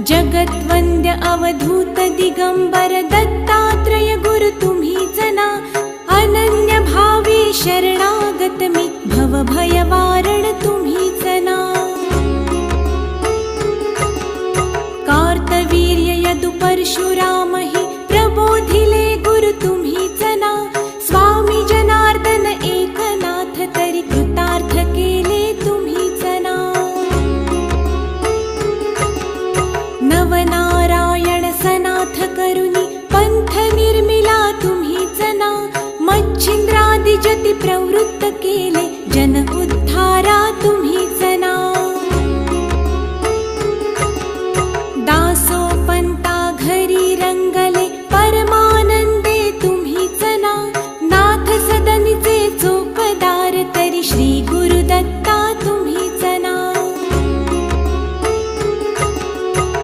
जगद्वन्द्य अवधूत दिगंबर दत्तात्रय गुरु तुम्हीच ना. अनन्य भावे शरणागत मी भव भय वारण तुम्हीच ना. कार्तवीर्य यदु परशुराम हि प्रबोधिले गुरु तुम्हीच ना. स्वामी जनार्दन एकनाथ तरी कृतार्थ केले तुम्हीच ना. नवनारायण सनाथ करुणी पंथ निर्मिला तुम्हीच ना. मच्छिंद्रादि जति प्रवृत्त केले जन उद्धारा तुम्हीच ना.